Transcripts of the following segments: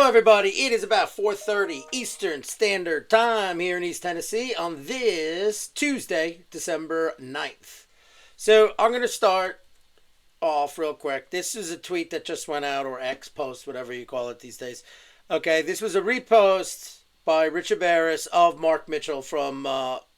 Hello, everybody. It is about 4:30 Eastern Standard Time here in East Tennessee on this Tuesday, December 9th. So I'm going to start off real quick. This is a tweet that just went out, or X post, whatever you call it these days. Okay, this was a repost by Richard Barris of Mark Mitchell from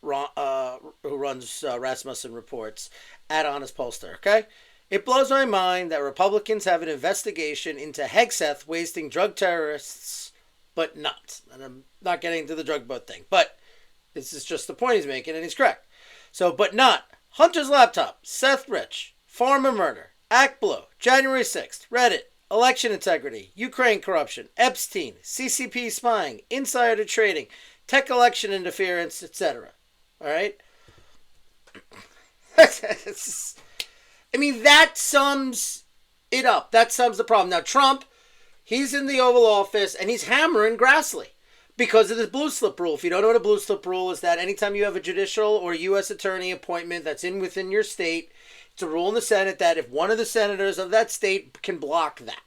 who runs Rasmussen Reports at Honest Pollster. Okay. It blows my mind that Republicans have an investigation into Hegseth wasting drug terrorists, but not. And I'm not getting into the drug boat thing, but this is just the point he's making, and he's correct. So, but not. Hunter's laptop, Seth Rich, Farmer murder, Act Blue, January 6th, Reddit, election integrity, Ukraine corruption, Epstein, CCP spying, insider trading, tech election interference, etc. All right? I mean, that sums it up. That sums the problem. Now, Trump, he's in the Oval Office, and he's hammering Grassley because of the blue slip rule. If you don't know what a blue slip rule is, that anytime you have a judicial or U.S. attorney appointment that's within your state, it's a rule in the Senate that if one of the senators of that state can block that.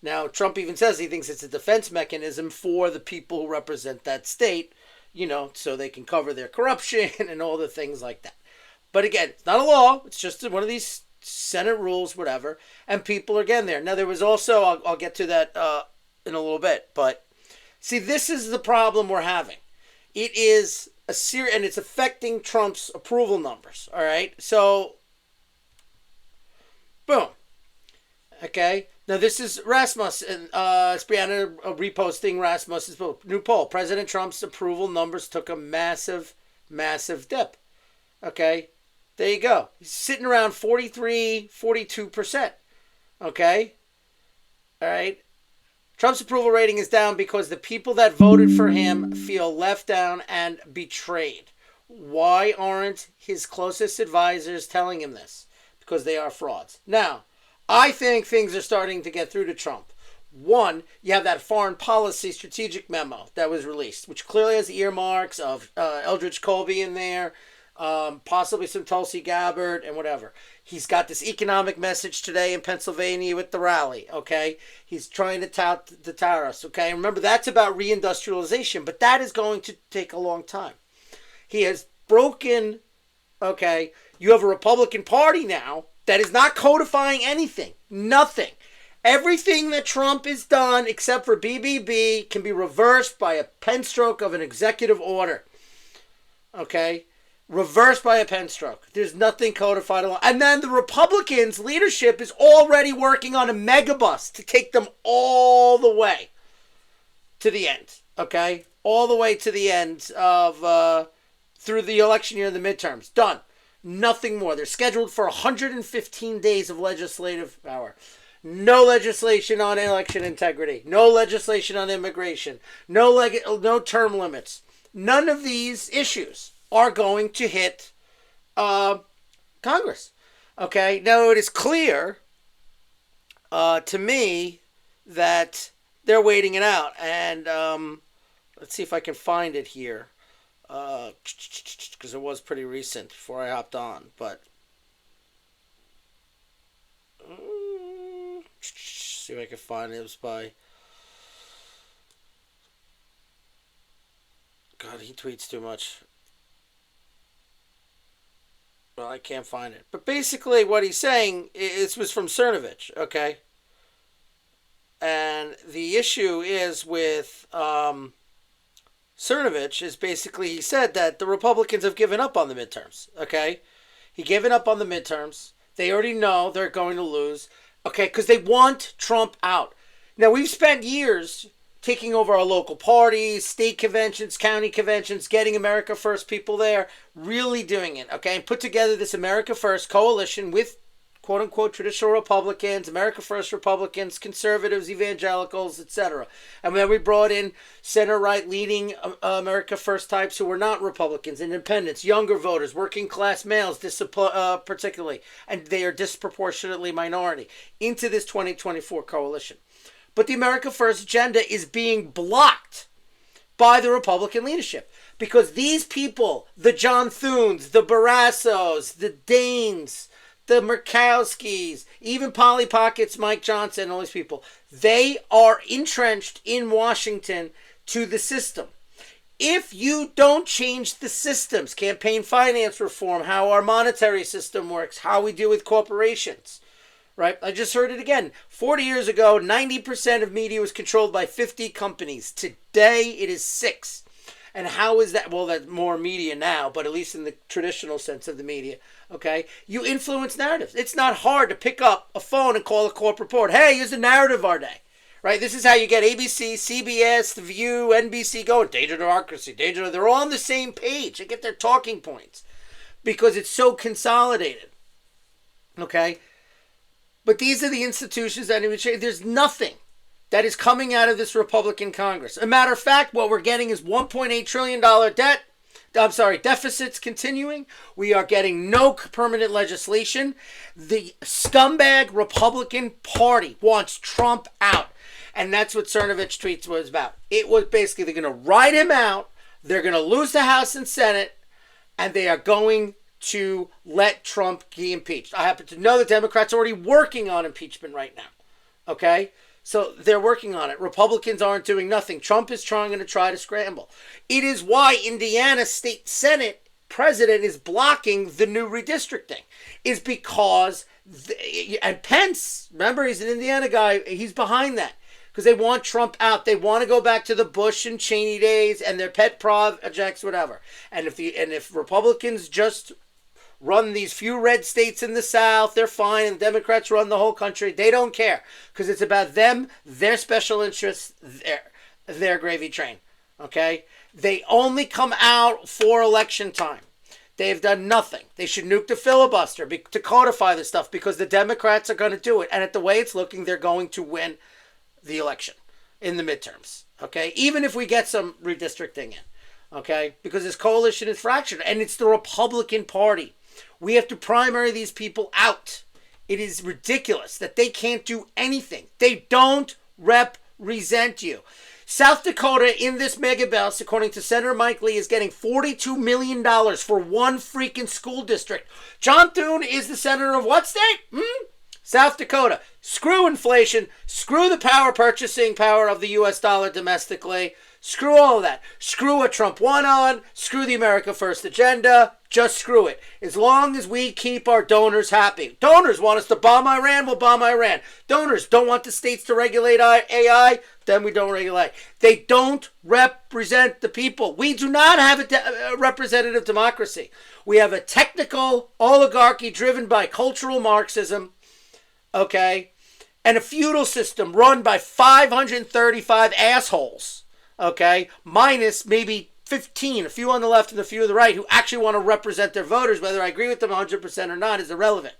Now, Trump even says he thinks it's a defense mechanism for the people who represent that state, you know, so they can cover their corruption and all the things like that. But again, it's not a law. It's just one of these Senate rules, whatever, and people are getting there. Now, there was also, I'll get to that in a little bit, but see, this is the problem we're having. It is and it's affecting Trump's approval numbers, all right? So, boom. Okay, now this is Rasmussen, it's Brianna reposting Rasmussen's new poll. President Trump's approval numbers took a massive, massive dip, okay? There you go. He's sitting around 43, 42%. Okay? All right? Trump's approval rating is down because the people that voted for him feel left down and betrayed. Why aren't his closest advisors telling him this? Because they are frauds. Now, I think things are starting to get through to Trump. One, you have that foreign policy strategic memo that was released, which clearly has earmarks of Eldridge Colby in there. Possibly some Tulsi Gabbard and whatever. He's got this economic message today in Pennsylvania with the rally, okay? He's trying to tout the tariffs, okay? Remember, that's about reindustrialization, but that is going to take a long time. He has broken, okay, you have a Republican Party now that is not codifying anything, nothing. Everything that Trump has done, except for BBB, can be reversed by a pen stroke of an executive order, okay? Reversed by a pen stroke. There's nothing codified along. And then the Republicans' leadership is already working on a megabus to take them all the way to the end. Okay? All the way to the end of, through the election year and the midterms. Done. Nothing more. They're scheduled for 115 days of legislative power. No legislation on election integrity. No legislation on immigration. No term limits. None of these issues are going to hit Congress. Okay, now it is clear to me that they're waiting it out. And let's see if I can find it here. Because it was pretty recent before I hopped on. But see if I can find it. It was by... God, he tweets too much. Well, I can't find it. But basically what he's saying, it was from Cernovich, okay? And the issue is with Cernovich is basically, he said that the Republicans have given up on the midterms, okay? He given up on the midterms. They already know they're going to lose, okay? Because they want Trump out. Now, we've spent years taking over our local parties, state conventions, county conventions, getting America First people there, really doing it, okay? And put together this America First coalition with, quote-unquote, traditional Republicans, America First Republicans, conservatives, evangelicals, etc. And then we brought in center-right leading America First types who were not Republicans, independents, younger voters, working-class males, particularly, and they are disproportionately minority, into this 2024 coalition. But the America First agenda is being blocked by the Republican leadership because these people, the John Thunes, the Barrassos, the Danes, the Murkowskis, even Polly Pockets, Mike Johnson, all these people, they are entrenched in Washington to the system. If you don't change the systems, campaign finance reform, how our monetary system works, how we deal with corporations, right? I just heard it again. 40 years ago, 90% of media was controlled by 50 companies. Today, it is 6. And how is that? Well, that's more media now, but at least in the traditional sense of the media, okay? You influence narratives. It's not hard to pick up a phone and call a corporate report. Hey, here's the narrative of our day, right? This is how you get ABC, CBS, The View, NBC going. Danger democracy, danger. They're all on the same page. They get their talking points because it's so consolidated, okay? But these are the institutions that even change. There's nothing that is coming out of this Republican Congress. A matter of fact, what we're getting is $1.8 trillion deficits continuing. We are getting no permanent legislation. The scumbag Republican Party wants Trump out. And that's what Cernovich tweets was about. It was basically they're going to ride him out. They're going to lose the House and Senate. And they are going to let Trump be impeached. I happen to know the Democrats are already working on impeachment right now. Okay? So they're working on it. Republicans aren't doing nothing. Trump is trying to scramble. It is why Indiana State Senate president is blocking the new redistricting. Is because, and Pence, remember he's an Indiana guy, he's behind that. Because they want Trump out. They want to go back to the Bush and Cheney days and their pet projects, whatever. And if Republicans just run these few red states in the South, they're fine, and Democrats run the whole country. They don't care because it's about them, their special interests, their gravy train. Okay? They only come out for election time. They've done nothing. They should nuke the filibuster to codify this stuff because the Democrats are going to do it. And at the way it's looking, they're going to win the election in the midterms. Okay? Even if we get some redistricting in. Okay? Because this coalition is fractured. And it's the Republican Party. We have to primary these people out. It is ridiculous that they can't do anything. They don't represent you. South Dakota in this mega bus, according to Senator Mike Lee, is getting $42 million for one freaking school district. John Thune is the senator of what state? South Dakota. Screw inflation. Screw the purchasing power of the U.S. dollar domestically. Screw all of that. Screw what Trump won on. Screw the America First agenda. Just screw it. As long as we keep our donors happy. Donors want us to bomb Iran, we'll bomb Iran. Donors don't want the states to regulate AI, then we don't regulate. They don't represent the people. We do not have a representative democracy. We have a technical oligarchy driven by cultural Marxism, okay, and a feudal system run by 535 assholes, okay, minus maybe 15, a few on the left and a few on the right, who actually want to represent their voters. Whether I agree with them 100% or not is irrelevant.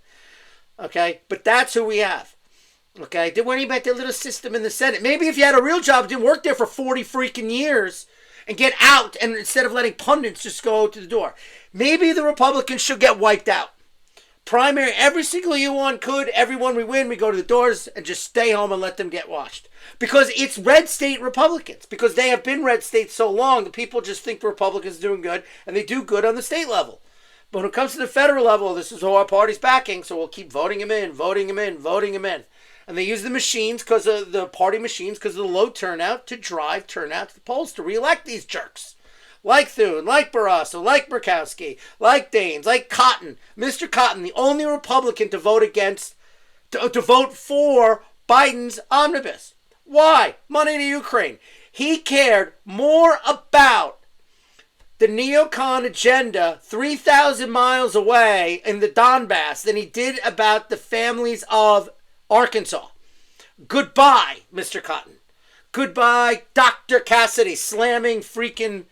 Okay? But that's who we have. Okay? They're worrying about their little system in the Senate. Maybe if you had a real job, didn't work there for 40 freaking years, and get out, and instead of letting pundits just go to the door. Maybe the Republicans should get wiped out. Primary, every single one could. Everyone we win, we go to the doors and just stay home and let them get washed. Because it's red state Republicans. Because they have been red states so long, the people just think the Republicans are doing good, and they do good on the state level. But when it comes to the federal level, this is who our party's backing, so we'll keep voting him in, voting him in, voting him in. And they use the machines, because of the party machines, because of the low turnout, to drive turnout to the polls to reelect these jerks. Like Thune, like Barrasso, like Murkowski, like Daines, like Cotton. Mr. Cotton, the only Republican to vote vote for Biden's omnibus. Why? Money to Ukraine. He cared more about the neocon agenda 3,000 miles away in the Donbass than he did about the families of Arkansas. Goodbye, Mr. Cotton. Goodbye, Dr. Cassidy, slamming freaking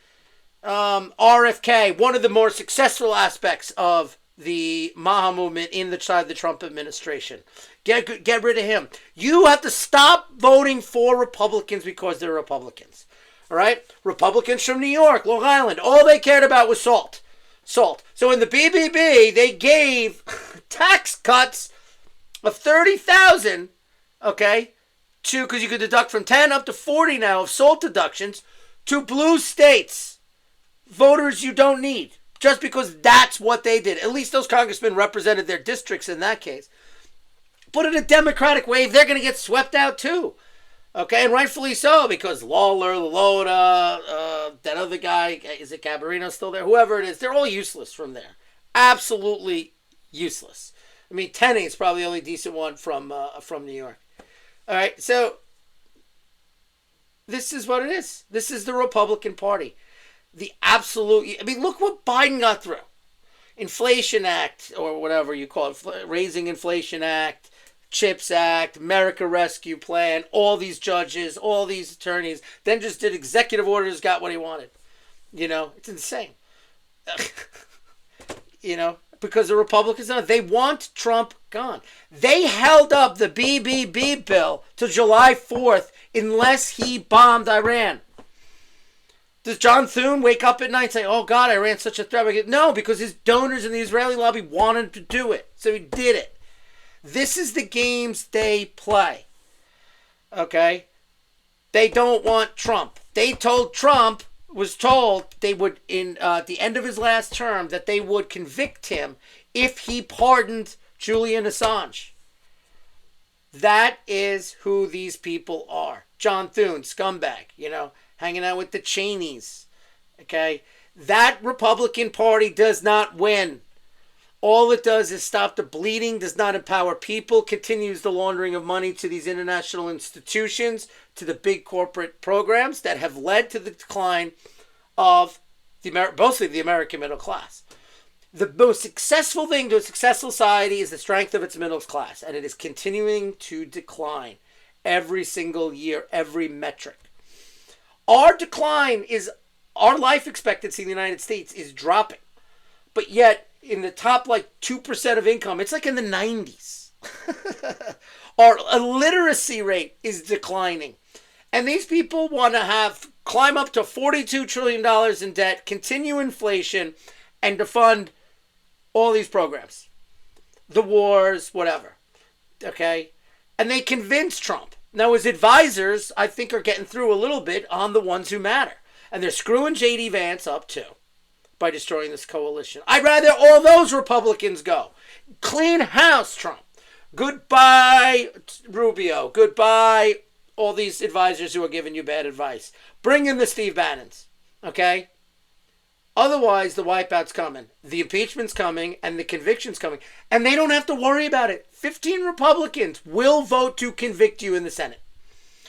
RFK, one of the more successful aspects of the Maha movement inside the Trump administration. Get rid of him. You have to stop voting for Republicans because they're Republicans. All right? Republicans from New York, Long Island, all they cared about was salt. Salt. So in the BBB, they gave tax cuts of $30,000, okay, because you could deduct from 10 up to 40 now of salt deductions to blue states. Voters you don't need. just because that's what they did. At least those congressmen represented their districts in that case. But in a Democratic wave, they're going to get swept out too. Okay, and rightfully so, because Lawler, Lota, that other guy, is it Gabarino still there? Whoever it is, they're all useless from there. Absolutely useless. I mean, Tenney is probably the only decent one from New York. All right, so this is what it is. This is the Republican Party. The absolute, I mean, look what Biden got through. Inflation Act, or whatever you call it, Raising Inflation Act, CHIPS Act, America Rescue Plan, all these judges, all these attorneys, then just did executive orders, got what he wanted. You know, it's insane. You know, because the Republicans, they want Trump gone. They held up the BBB bill to July 4th unless he bombed Iran. Does John Thune wake up at night and say, oh God, Iran's such a threat? No, because his donors in the Israeli lobby wanted him to do it. So he did it. This is the games they play. Okay? They don't want Trump. They told Trump, was told they would, in the end of his last term, that they would convict him if he pardoned Julian Assange. That is who these people are. John Thune, scumbag, you know, hanging out with the Cheneys. Okay? That Republican Party does not win. All it does is stop the bleeding, does not empower people, continues the laundering of money to these international institutions, to the big corporate programs that have led to the decline of mostly the American middle class. The most successful thing to a successful society is the strength of its middle class, and it is continuing to decline every single year, every metric. Our decline is, our life expectancy in the United States is dropping, but yet in the top like 2% of income, it's like in the 90s. Our illiteracy rate is declining. And these people want to climb up to $42 trillion in debt, continue inflation, and to fund all these programs. The wars, whatever. Okay? And they convince Trump. Now his advisors, I think, are getting through a little bit on the ones who matter. And they're screwing J.D. Vance up too by destroying this coalition. I'd rather all those Republicans go. Clean house, Trump. Goodbye, Rubio. Goodbye, all these advisors who are giving you bad advice. Bring in the Steve Bannons, okay? Otherwise, the wipeout's coming. The impeachment's coming, and the conviction's coming. And they don't have to worry about it. 15 Republicans will vote to convict you in the Senate.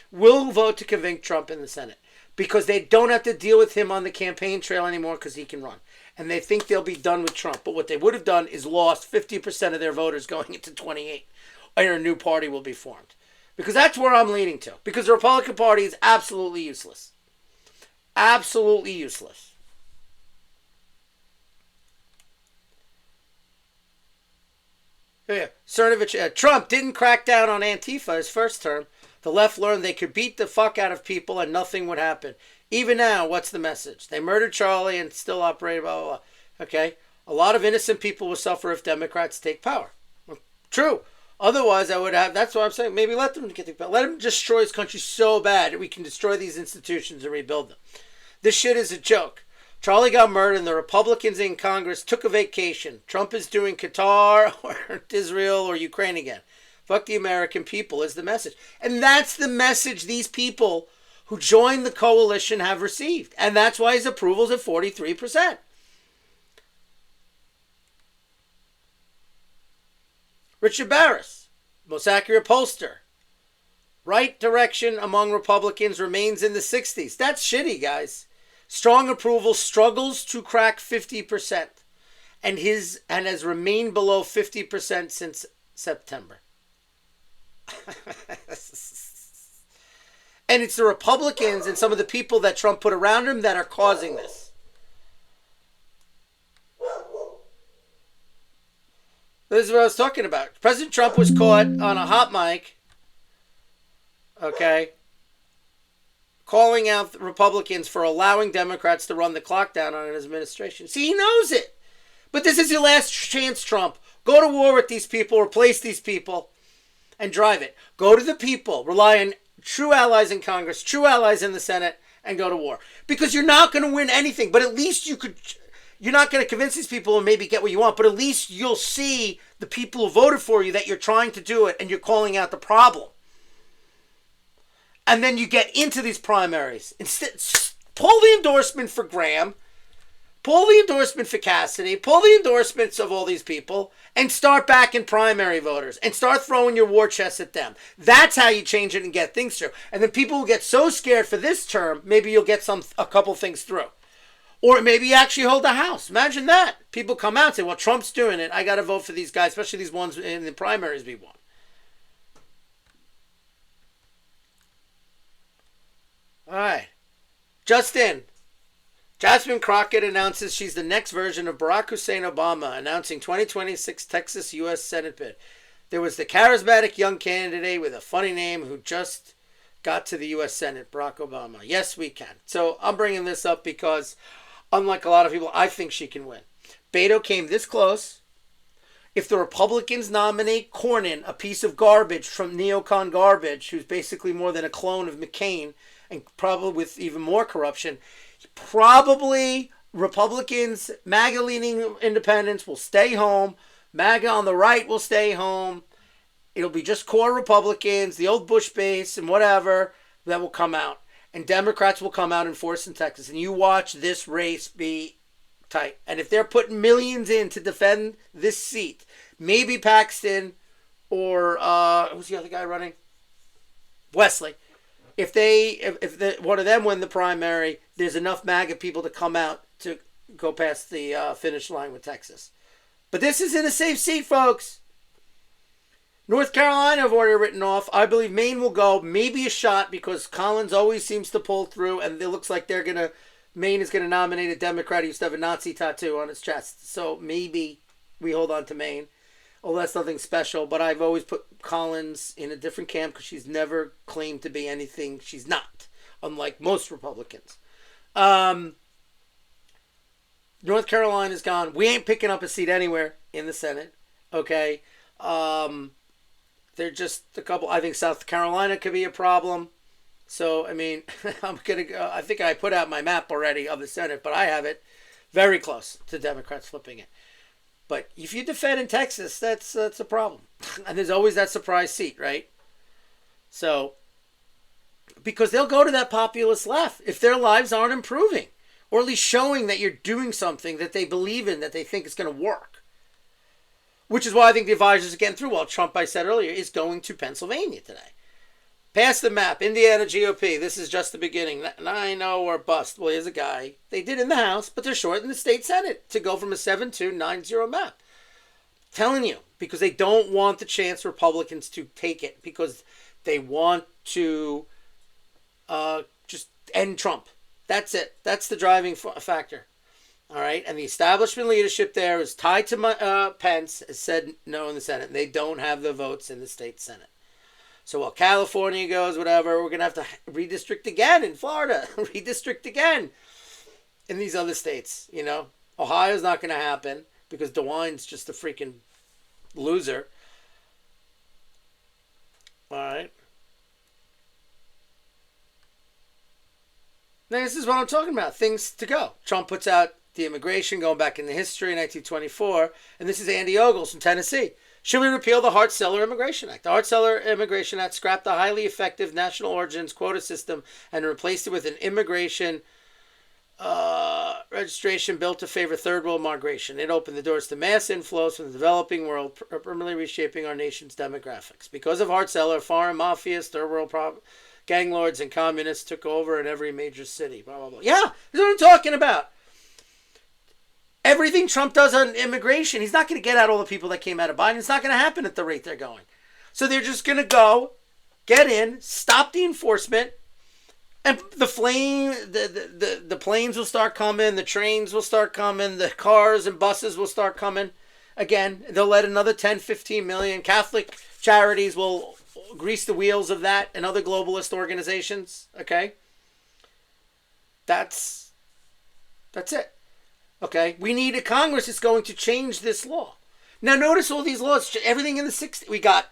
Will vote to convict Trump in the Senate. Because they don't have to deal with him on the campaign trail anymore because he can run. And they think they'll be done with Trump. But what they would have done is lost 50% of their voters going into 28. And a new party will be formed. Because that's where I'm leaning to. Because the Republican Party is absolutely useless. Absolutely useless. Yeah. Cernovich, Trump didn't crack down on Antifa his first term. The left learned they could beat the fuck out of people and nothing would happen. Even now, what's the message? They murdered Charlie and still operate, blah, blah, blah. Okay? A lot of innocent people will suffer if Democrats take power. Well, true. Otherwise, I would have, that's what I'm saying, maybe let them get the power. Let them destroy this country so bad that we can destroy these institutions and rebuild them. This shit is a joke. Charlie got murdered and the Republicans in Congress took a vacation. Trump is doing Qatar or Israel or Ukraine again. Fuck the American people is the message. And that's the message these people who joined the coalition have received. And that's why his approval is at 43%. Richard Barris, most accurate pollster. Right direction among Republicans remains in the 60s. That's shitty, guys. Strong approval struggles to crack 50%. And has remained below 50% since September. And it's the Republicans and some of the people that Trump put around him that are causing this. This is what I was talking about. President Trump was caught on a hot mic, okay, calling out the Republicans for allowing Democrats to run the clock down on his administration. See, he knows it. But this is your last chance, Trump. Go to war with these people, replace these people, and drive it. Go to the people. Rely on true allies in Congress, true allies in the Senate, and go to war. Because you're not going to win anything, but at least you could You're not going to convince these people and maybe get what you want, but at least you'll see the people who voted for you that you're trying to do it and you're calling out the problem. And then you get into these primaries. Instead, pull the endorsement for Graham, pull the endorsement for Cassidy, pull the endorsements of all these people, and start back in primary voters and start throwing your war chest at them. That's how you change it and get things through. And then people will get so scared for this term, maybe you'll get a couple things through. Or maybe you actually hold the House. Imagine that. People come out and say, well, Trump's doing it. I got to vote for these guys, especially these ones in the primaries we won. All right. Justin. Jasmine Crockett announces she's the next version of Barack Hussein Obama, announcing 2026 Texas U.S. Senate bid. There was the charismatic young candidate with a funny name who just got to the U.S. Senate, Barack Obama. Yes, we can. So I'm bringing this up because, unlike a lot of people, I think she can win. Beto came this close. If the Republicans nominate Cornyn, a piece of garbage from neocon garbage, who's basically more than a clone of McCain, and probably with even more corruption, probably Republicans, MAGA-leaning independents will stay home. MAGA on the right will stay home. It'll be just core Republicans, the old Bush base and whatever, that will come out. And Democrats will come out in force in Texas. And you watch this race be tight. And if they're putting millions in to defend this seat, maybe Paxton or who's the other guy running? Wesley. If one of them win the primary, there's enough MAGA people to come out to go past the finish line with Texas. But this is in a safe seat, folks. North Carolina have already written off. I believe Maine will go. Maybe a shot because Collins always seems to pull through, and it looks like Maine is going to nominate a Democrat who used to have a Nazi tattoo on his chest. So maybe we hold on to Maine. Oh, that's nothing special, but I've always put Collins in a different camp because she's never claimed to be anything she's not, unlike most Republicans. North Carolina's gone. We ain't picking up a seat anywhere in the Senate, okay? They're just a couple. I think South Carolina could be a problem. So, I mean, I'm going to go. I think I put out my map already of the Senate, but I have it very close to Democrats flipping it. But if you defend in Texas, that's a problem. And there's always that surprise seat, right? So, because they'll go to that populist left if their lives aren't improving, or at least showing that you're doing something that they believe in, that they think is going to work. Which is why I think the advisors are getting through. Well, Trump, I said earlier, is going to Pennsylvania today. Pass the map. Indiana GOP. This is just the beginning. 9-0 or bust. Well, here's a guy. They did in the House, but they're short in the state Senate to go from a 7-2, 9-0 map. Telling you, because they don't want the chance Republicans to take it, because they want to just end Trump. That's it. That's the driving factor. All right. And the establishment leadership there is tied to Pence, has said no in the Senate. And they don't have the votes in the state Senate. So while California goes, whatever, we're going to have to redistrict again in Florida, redistrict again in these other states. You know, Ohio's not going to happen because DeWine's just a freaking loser. All right. Now, this is what I'm talking about. Things to go. Trump puts out the immigration going back into history in 1924. And this is Andy Ogles from Tennessee. Should we repeal the Hart-Celler Immigration Act? The Hart-Celler Immigration Act scrapped the highly effective national origins quota system and replaced it with an immigration registration built to favor third world migration. It opened the doors to mass inflows from the developing world, permanently reshaping our nation's demographics. Because of Hart-Celler, foreign mafias, third world gang lords, and communists took over in every major city. Blah, blah, blah. Yeah, that's what I'm talking about. Everything Trump does on immigration, he's not going to get out all the people that came out of Biden. It's not going to happen at the rate they're going. So they're just going to go, get in, stop the enforcement, and the planes will start coming, the trains will start coming, the cars and buses will start coming. Again, they'll let another 10, 15 million. Catholic charities will grease the wheels of that and other globalist organizations. Okay? That's it. Okay, we need a Congress that's going to change this law. Now, notice all these laws, everything in the 60s. We got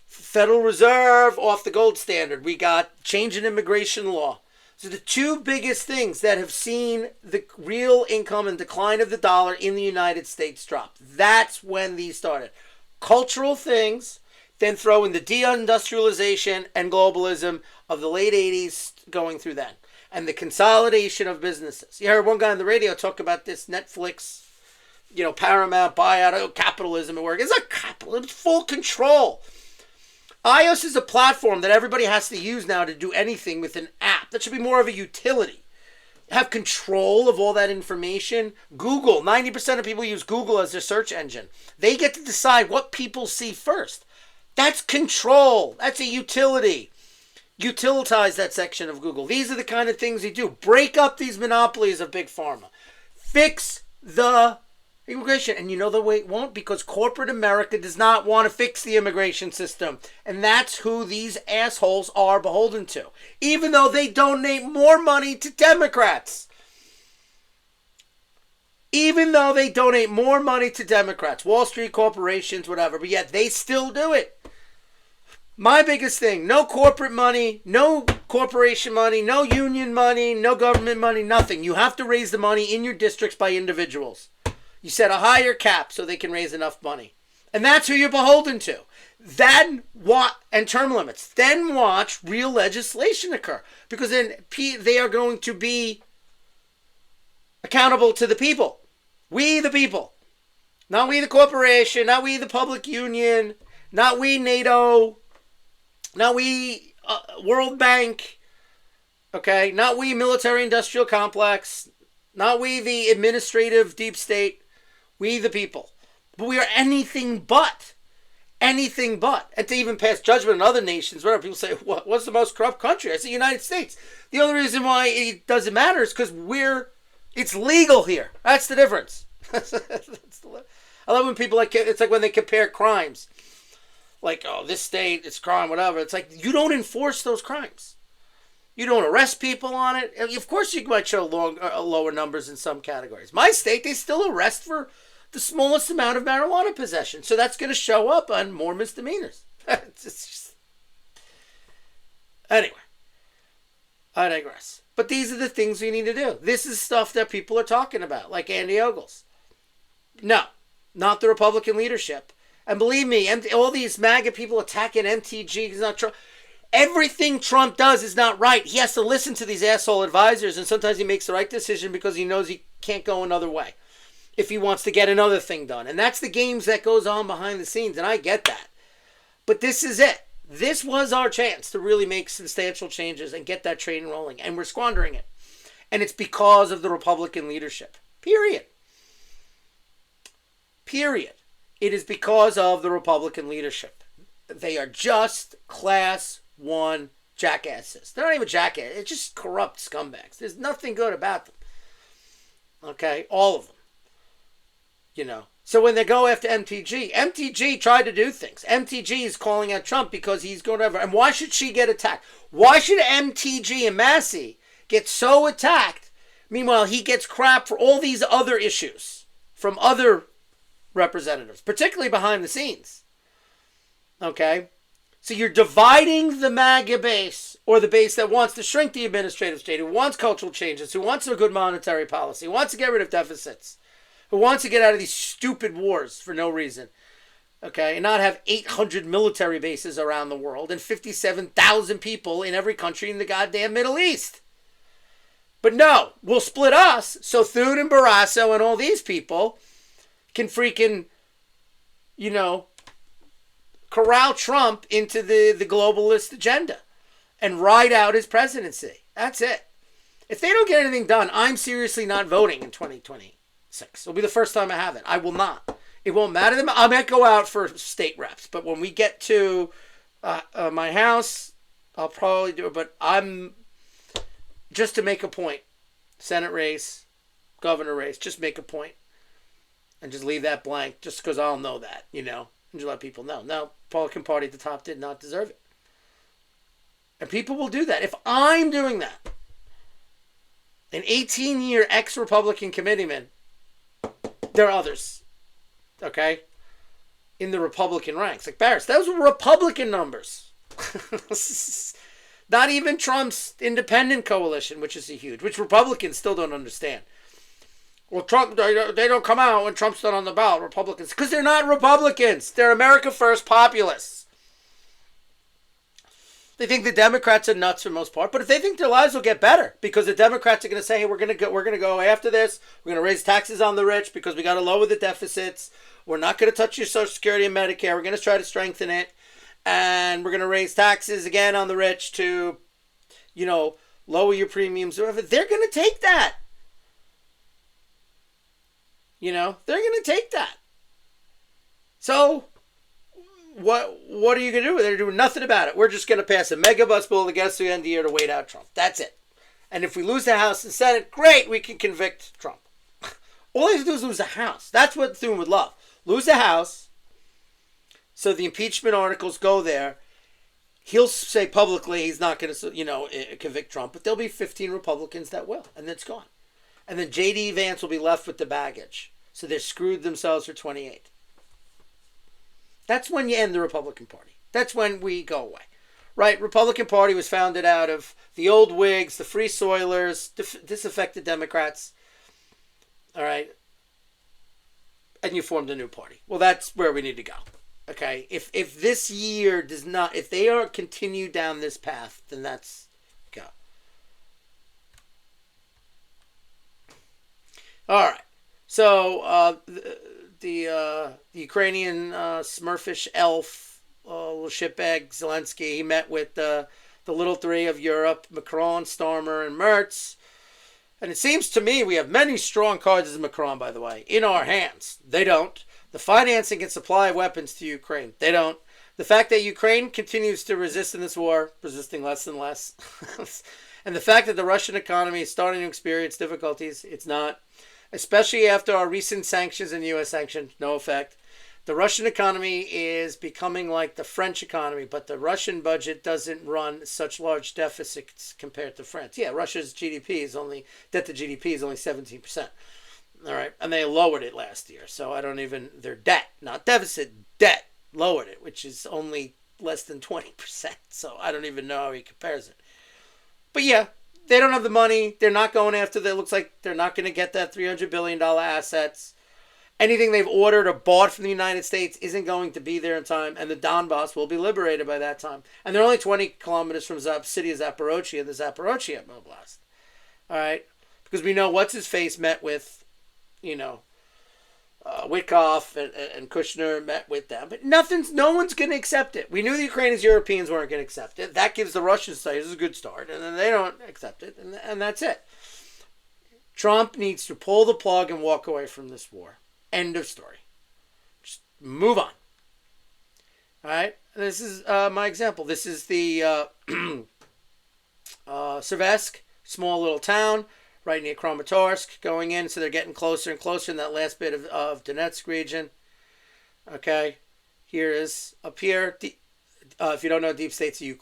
Federal Reserve off the gold standard. We got change in immigration law. So the two biggest things that have seen the real income and decline of the dollar in the United States drop. That's when these started. Cultural things, then throw in the deindustrialization and globalism of the late 80s going through then. And the consolidation of businesses. You heard one guy on the radio talk about this Netflix, Paramount buyout, capitalism at work. It's not capitalism, it's full control. iOS is a platform that everybody has to use now to do anything with an app. That should be more of a utility. Have control of all that information. Google, 90% of people use Google as their search engine. They get to decide what people see first. That's control. That's a utility. Utilitize that section of Google. These are the kind of things you do. Break up these monopolies of big pharma. Fix the immigration. And you know the way it won't? Because corporate America does not want to fix the immigration system. And that's who these assholes are beholden to. Even though they donate more money to Democrats. Even though they donate more money to Democrats. Wall Street corporations, whatever. But yet they still do it. My biggest thing, no corporate money, no corporation money, no union money, no government money, nothing. You have to raise the money in your districts by individuals. You set a higher cap so they can raise enough money. And that's who you're beholden to. Then and term limits. Then watch real legislation occur. Because then they are going to be accountable to the people. We the people. Not we the corporation, not we the public union, not we NATO, not we World Bank, okay? Not we military-industrial complex, not we the administrative deep state, we the people. But we are anything but. Anything but. And to even pass judgment on other nations, whatever, people say, what's the most corrupt country? I say United States. The only reason why it doesn't matter is because it's legal here. That's the difference. I love when people, it's like when they compare crimes. Like, oh, this state, it's crime, whatever. It's like, you don't enforce those crimes. You don't arrest people on it. Of course, you might show lower numbers in some categories. My state, they still arrest for the smallest amount of marijuana possession. So that's going to show up on more misdemeanors. Anyway, I digress. But these are the things we need to do. This is stuff that people are talking about, like Andy Ogles. No, not the Republican leadership. And believe me, all these MAGA people attacking MTG is not Trump. Everything Trump does is not right. He has to listen to these asshole advisors, and sometimes he makes the right decision because he knows he can't go another way if he wants to get another thing done. And that's the games that goes on behind the scenes, and I get that. But this is it. This was our chance to really make substantial changes and get that train rolling, and we're squandering it. And it's because of the Republican leadership. Period. Period. It is because of the Republican leadership. They are just class one jackasses. They're not even jackasses. It's just corrupt scumbags. There's nothing good about them. Okay? All of them. So when they go after MTG tried to do things. MTG is calling out Trump because he's going over. And why should she get attacked? Why should MTG and Massey get so attacked? Meanwhile, he gets crap for all these other issues from other representatives, particularly behind the scenes. Okay? So you're dividing the MAGA base, or the base that wants to shrink the administrative state, who wants cultural changes, who wants a good monetary policy, who wants to get rid of deficits, who wants to get out of these stupid wars for no reason. Okay? And not have 800 military bases around the world and 57,000 people in every country in the goddamn Middle East. But no, we'll split us so Thune and Barrasso and all these people can freaking, corral Trump into the globalist agenda and ride out his presidency. That's it. If they don't get anything done, I'm seriously not voting in 2026. It'll be the first time I haven't. I will not. It won't matter to me. I might go out for state reps, but when we get to my house, I'll probably do it. But I'm, just to make a point, Senate race, governor race, just make a point. And just leave that blank just because I'll know that, and just let people know. No, Republican Party at the top did not deserve it. And people will do that. If I'm doing that, an 18-year ex-Republican committeeman, there are others, okay, in the Republican ranks. Like Barris, those were Republican numbers. Not even Trump's independent coalition, which is which Republicans still don't understand. Well, Trump, they don't come out when Trump's not on the ballot, Republicans. Because they're not Republicans. They're America First populists. They think the Democrats are nuts for the most part, but if they think their lives will get better, because the Democrats are going to say, hey, we're going to go after this. We're going to raise taxes on the rich because we got to lower the deficits. We're not going to touch your Social Security and Medicare. We're going to try to strengthen it. And we're going to raise taxes again on the rich to, lower your premiums or whatever. They're going to take that. They're going to take that. So what are you going to do? They're doing nothing about it. We're just going to pass a mega bus bill to get us to the end of the year to wait out Trump. That's it. And if we lose the House and Senate, great, we can convict Trump. All they have to do is lose the House. That's what Thune would love. Lose the House, so the impeachment articles go there. He'll say publicly he's not going to, convict Trump, but there'll be 15 Republicans that will, and it's gone. And then J.D. Vance will be left with the baggage. So they're screwed themselves for 28. That's when you end the Republican Party. That's when we go away. Right? Republican Party was founded out of the old Whigs, the Free Soilers, disaffected Democrats. All right? And you formed a new party. Well, that's where we need to go. Okay? If this year does not, if they are continue down this path, then that's go. All right. So the Ukrainian Smurfish elf, little shitbag Zelensky, he met with the little three of Europe, Macron, Starmer, and Merz. And it seems to me we have many strong cards as Macron, by the way, in our hands. They don't. The financing and supply of weapons to Ukraine. They don't. The fact that Ukraine continues to resist in this war, resisting less and less. And the fact that the Russian economy is starting to experience difficulties, it's not. Especially after our recent sanctions and U.S. sanctions, no effect. The Russian economy is becoming like the French economy, but the Russian budget doesn't run such large deficits compared to France. Yeah, Russia's debt to GDP is only 17%. All right, and they lowered it last year. So their debt, not deficit, debt, lowered it, which is only less than 20%. So I don't even know how he compares it. But yeah. They don't have the money. They're not going after that. It looks like they're not going to get that $300 billion assets. Anything they've ordered or bought from the United States isn't going to be there in time. And the Donbass will be liberated by that time. And they're only 20 kilometers from the city of Zaporozhye, the Zaporozhye Oblast. All right? Because we know what's-his-face met with, Witkoff and Kushner met with them. But no one's going to accept it. We knew the Ukrainians, Europeans weren't going to accept it. That gives the Russians say this is a good start. And then they don't accept it. And that's it. Trump needs to pull the plug and walk away from this war. End of story. Just move on. All right? This is my example. This is the Seversk, small little town. Right near Kramatorsk, going in, so they're getting closer and closer in that last bit of Donetsk region. Okay, here is up here. If you don't know, Deep State's a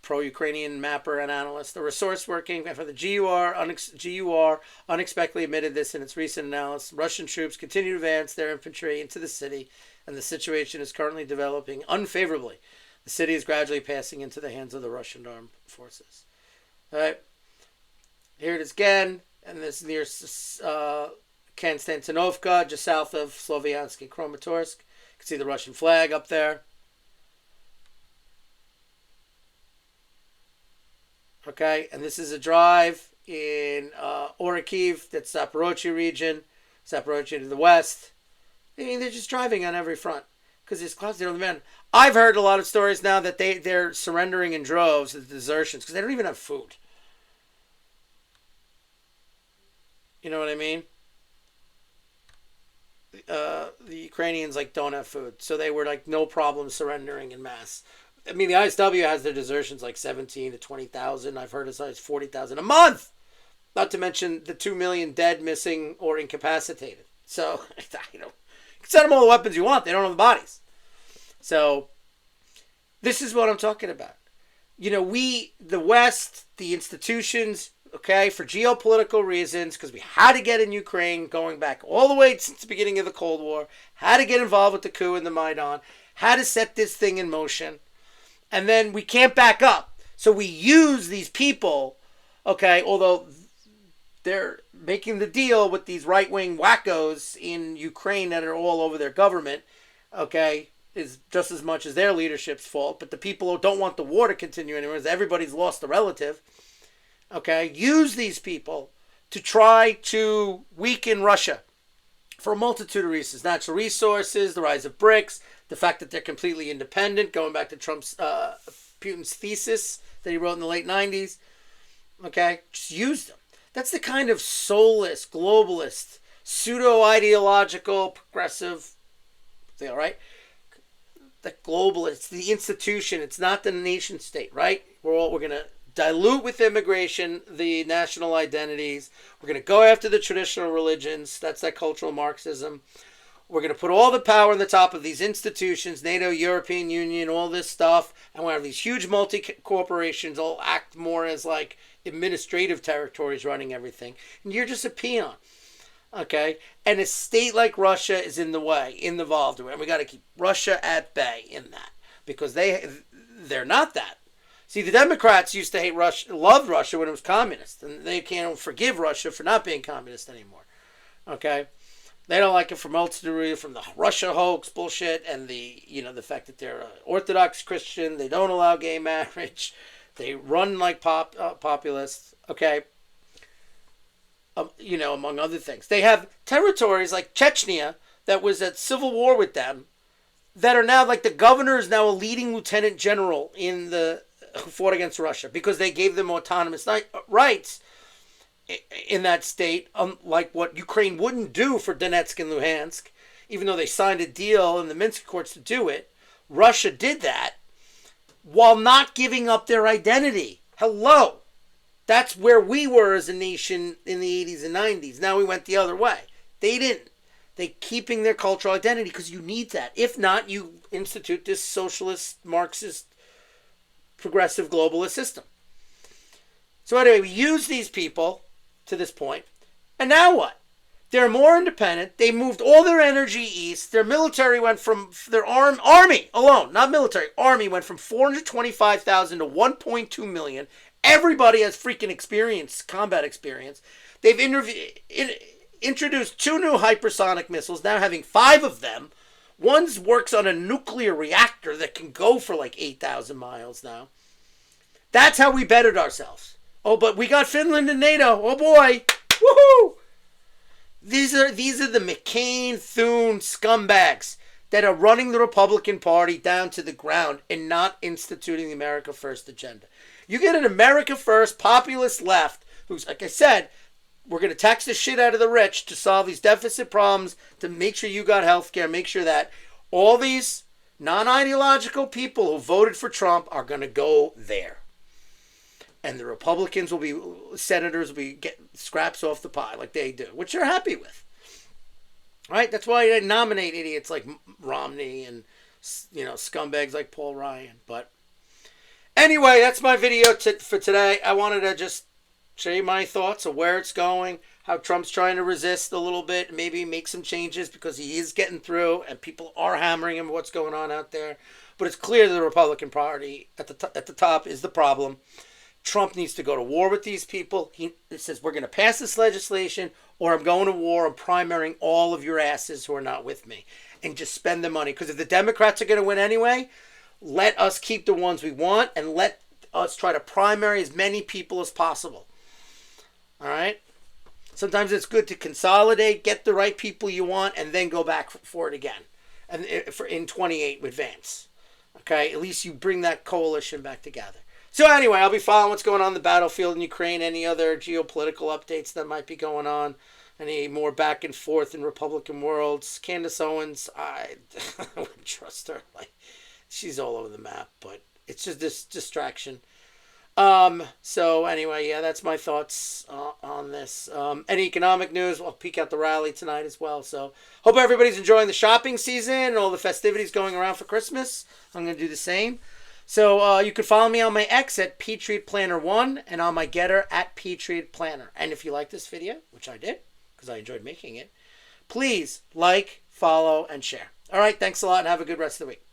pro-Ukrainian mapper and analyst. The resource working for the GUR unexpectedly admitted this in its recent analysis. Russian troops continue to advance their infantry into the city, and the situation is currently developing unfavorably. The city is gradually passing into the hands of the Russian armed forces. All right. Here it is again, and this is near Konstantinovka, just south of Sloviansk and Kramatorsk. You can see the Russian flag up there. Okay, and this is a drive in Orikhiv, that's Zaporozhye region, Zaporozhye to the west. I mean, they're just driving on every front because it's close. I've heard a lot of stories now that they're surrendering in droves, the desertions, because they don't even have food. You know what I mean? The Ukrainians don't have food, so they were no problem surrendering in mass. I mean, the ISW has their desertions 17 to 20,000. I've heard as high as 40,000 a month. Not to mention the 2 million dead, missing, or incapacitated. So you can send them all the weapons you want. They don't have the bodies. So this is what I'm talking about. We, the West, the institutions. Okay, for geopolitical reasons, because we had to get in Ukraine, going back all the way since the beginning of the Cold War, had to get involved with the coup in the Maidan, had to set this thing in motion, and then we can't back up. So we use these people, okay, although they're making the deal with these right-wing wackos in Ukraine that are all over their government, okay, is just as much as their leadership's fault. But the people who don't want the war to continue anymore, everybody's lost a relative, okay, use these people to try to weaken Russia for a multitude of reasons. Natural resources, the rise of BRICS, the fact that they're completely independent, going back to Putin's thesis that he wrote in the late 90s. Okay, just use them. That's the kind of soulless, globalist, pseudo-ideological, progressive thing, all right? The globalist, the institution, it's not the nation state, right? We're going to dilute with immigration the national identities. We're going to go after the traditional religions. That's that cultural Marxism. We're going to put all the power on the top of these institutions, NATO, European Union, all this stuff. And we have these huge multi-corporations all act more as like administrative territories running everything. And you're just a peon. Okay? And a state like Russia is in the way, involved. And we got to keep Russia at bay in that. Because they're not that. See, the Democrats used to hate Russia, loved Russia when it was communist. And they can't forgive Russia for not being communist anymore. Okay? They don't like it from ulterior, from the Russia hoax bullshit and the fact that they're Orthodox Christian. They don't allow gay marriage. They run like populists. Okay. Among other things. They have territories like Chechnya that was at civil war with them that are now like the governor is now a leading lieutenant general who fought against Russia because they gave them autonomous rights in that state, unlike what Ukraine wouldn't do for Donetsk and Luhansk, even though they signed a deal in the Minsk courts to do it. Russia did that while not giving up their identity. Hello. That's where we were as a nation in the 80s and 90s. Now we went the other way. They didn't. They keeping their cultural identity because you need that. If not, you institute this socialist, Marxist, progressive globalist system. So anyway, we use these people to this point. And now what? They're more independent. They moved all their energy east. Their military went from, their army alone, not military, army went from 425,000 to 1.2 million. Everybody has freaking experience, combat experience. They've introduced 2 new hypersonic missiles, now having 5 of them. One works on a nuclear reactor that can go for like 8,000 miles now. That's how we bettered ourselves. Oh, but we got Finland and NATO. Oh boy. Woohoo! These are the McCain-Thune scumbags that are running the Republican Party down to the ground and not instituting the America First agenda. You get an America First populist left who's, like I said, we're going to tax the shit out of the rich to solve these deficit problems, to make sure you got health care, make sure that all these non-ideological people who voted for Trump are going to go there. And the Republicans will be, senators will be getting scraps off the pie like they do, which they're happy with. Right? That's why they nominate idiots like Romney and, scumbags like Paul Ryan. But anyway, that's my video for today. I wanted to just show you my thoughts of where it's going, how Trump's trying to resist a little bit, maybe make some changes because he is getting through and people are hammering him what's going on out there. But it's clear that the Republican Party at the top is the problem. Trump needs to go to war with these people. He says, we're going to pass this legislation or I'm going to war. I'm primarying all of your asses who are not with me. And just spend the money. Because if the Democrats are going to win anyway, let us keep the ones we want and let us try to primary as many people as possible. All right? Sometimes it's good to consolidate, get the right people you want, and then go back for it again. And in 28 with Vance. Okay? At least you bring that coalition back together. So anyway, I'll be following what's going on in the battlefield in Ukraine, any other geopolitical updates that might be going on, any more back and forth in Republican worlds. Candace Owens, I wouldn't trust her. Like, she's all over the map, but it's just this distraction. So anyway, yeah, that's my thoughts on this. Any economic news, I'll peek out the rally tonight as well. So hope everybody's enjoying the shopping season and all the festivities going around for Christmas. I'm going to do the same. So you can follow me on my X at PTreatPlanner1 and on my Getter at PTreatPlanner. And if you like this video, which I did, because I enjoyed making it, please like, follow, and share. All right, thanks a lot and have a good rest of the week.